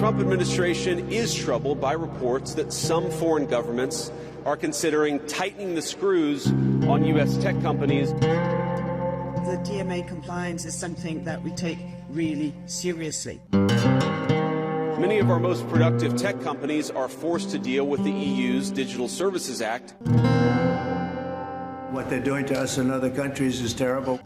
Trump administration is troubled by reports that some foreign governments are considering tightening the screws on U.S. tech companies. The DMA compliance is something that we take really seriously. Many of our most productive tech companies are forced to deal with the EU's Digital Services Act. What they're doing to us in other countries is terrible.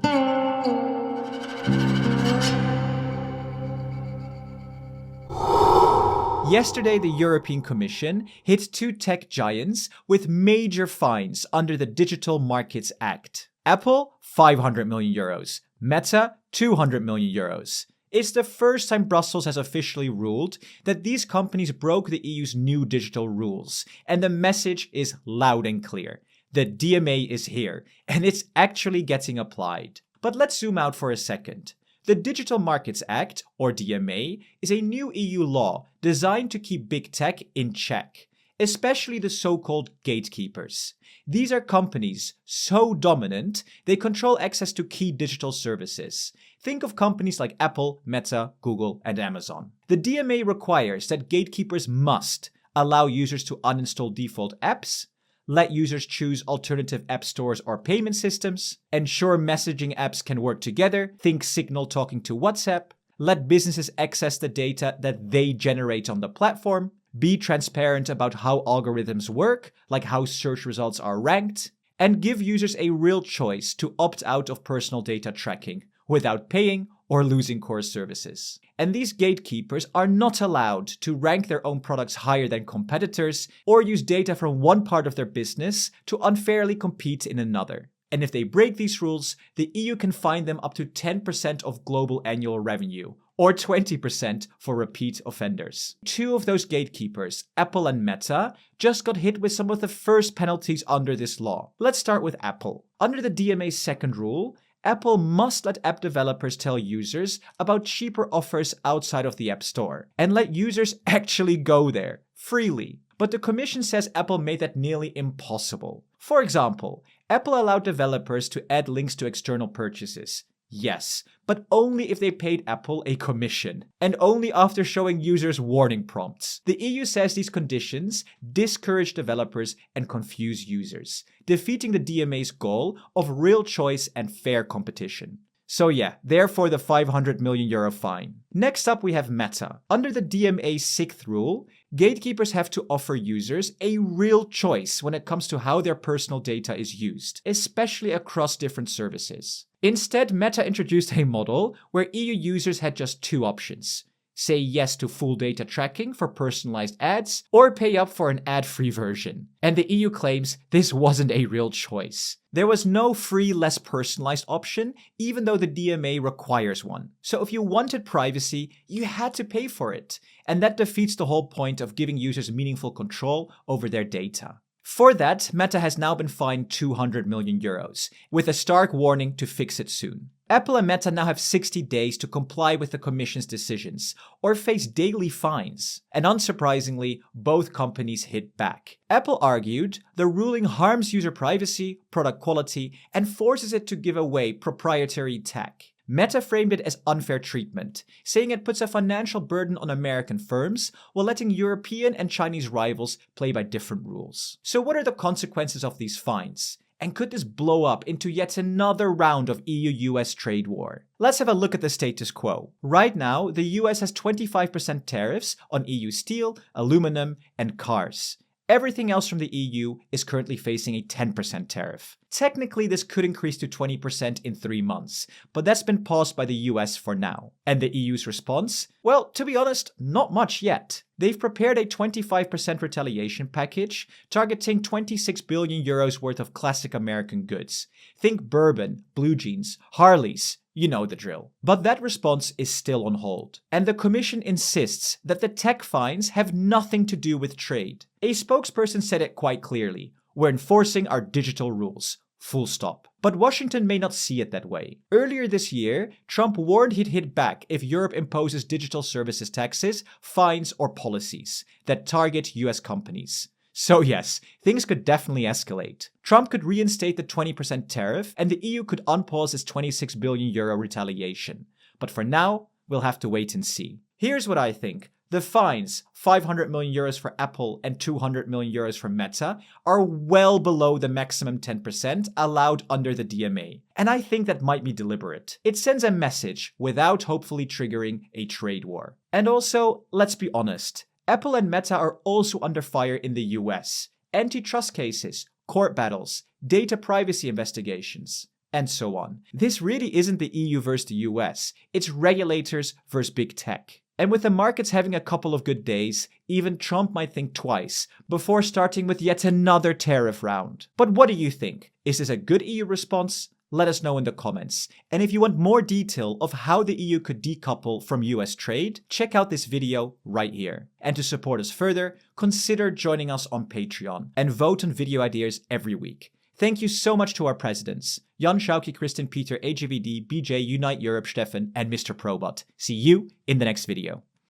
Yesterday, the European Commission hit two tech giants with major fines under the Digital Markets Act. Apple, 500 million euros. Meta, 200 million euros. It's the first time Brussels has officially ruled that these companies broke the EU's new digital rules, and the message is loud and clear. The DMA is here, and it's actually getting applied. But let's zoom out for a second. The Digital Markets Act, or DMA, is a new EU law designed to keep big tech in check, especially the so-called gatekeepers. These are companies so dominant, they control access to key digital services. Think of companies like Apple, Meta, Google, and Amazon. The DMA requires that gatekeepers must allow users to uninstall default apps, let users choose alternative app stores or payment systems, ensure messaging apps can work together, think Signal talking to WhatsApp, let businesses access the data that they generate on the platform, be transparent about how algorithms work, like how search results are ranked, and give users a real choice to opt out of personal data tracking without paying or losing core services. And these gatekeepers are not allowed to rank their own products higher than competitors or use data from one part of their business to unfairly compete in another. And if they break these rules, the EU can fine them up to 10% of global annual revenue, or 20% for repeat offenders. Two of those gatekeepers, Apple and Meta, just got hit with some of the first penalties under this law. Let's start with Apple. Under the DMA's second rule, Apple must let app developers tell users about cheaper offers outside of the App Store, and let users actually go there, freely. But the Commission says Apple made that nearly impossible. For example, Apple allowed developers to add links to external purchases. Yes, but only if they paid Apple a commission, and only after showing users warning prompts. The EU says these conditions discourage developers and confuse users, defeating the DMA's goal of real choice and fair competition. So yeah, therefore the 500 million euro fine. Next up we have Meta. Under the DMA's sixth rule, gatekeepers have to offer users a real choice when it comes to how their personal data is used, especially across different services. Instead, Meta introduced a model where EU users had just two options. Say yes to full data tracking for personalized ads, or pay up for an ad-free version. And the EU claims this wasn't a real choice. There was no free, less personalized option, even though the DMA requires one. So if you wanted privacy, you had to pay for it. And that defeats the whole point of giving users meaningful control over their data. For that, Meta has now been fined 200 million euros, with a stark warning to fix it soon. Apple and Meta now have 60 days to comply with the Commission's decisions, or face daily fines. And unsurprisingly, both companies hit back. Apple argued the ruling harms user privacy, product quality, and forces it to give away proprietary tech. Meta framed it as unfair treatment, saying it puts a financial burden on American firms while letting European and Chinese rivals play by different rules. So what are the consequences of these fines? And could this blow up into yet another round of EU-US trade war? Let's have a look at the status quo. Right now, the US has 25% tariffs on EU steel, aluminum, and cars. Everything else from the EU is currently facing a 10% tariff. Technically, this could increase to 20% in 3 months, but that's been paused by the US for now. And the EU's response? Well, to be honest, not much yet. They've prepared a 25% retaliation package, targeting 26 billion euros worth of classic American goods. Think bourbon, blue jeans, Harleys, you know the drill. But that response is still on hold. And the Commission insists that the tech fines have nothing to do with trade. A spokesperson said it quite clearly. We're enforcing our digital rules. Full stop. But Washington may not see it that way. Earlier this year, Trump warned he'd hit back if Europe imposes digital services taxes, fines, or policies that target US companies. So yes, things could definitely escalate. Trump could reinstate the 20% tariff, and the EU could unpause its 26 billion euro retaliation. But for now, we'll have to wait and see. Here's what I think. The fines, 500 million euros for Apple and 200 million euros for Meta, are well below the maximum 10% allowed under the DMA. And I think that might be deliberate. It sends a message without hopefully triggering a trade war. And also, let's be honest, Apple and Meta are also under fire in the US. Antitrust cases, court battles, data privacy investigations, and so on. This really isn't the EU versus the US, it's regulators versus big tech. And with the markets having a couple of good days, even Trump might think twice before starting with yet another tariff round. But what do you think? Is this a good EU response? Let us know in the comments. And if you want more detail of how the EU could decouple from US trade, check out this video right here. And to support us further, consider joining us on Patreon and vote on video ideas every week. Thank you so much to our presidents, Jan Schauke, Kristin, Peter, AGVD, BJ, Unite Europe, Stefan, and Mr. Probot. See you in the next video.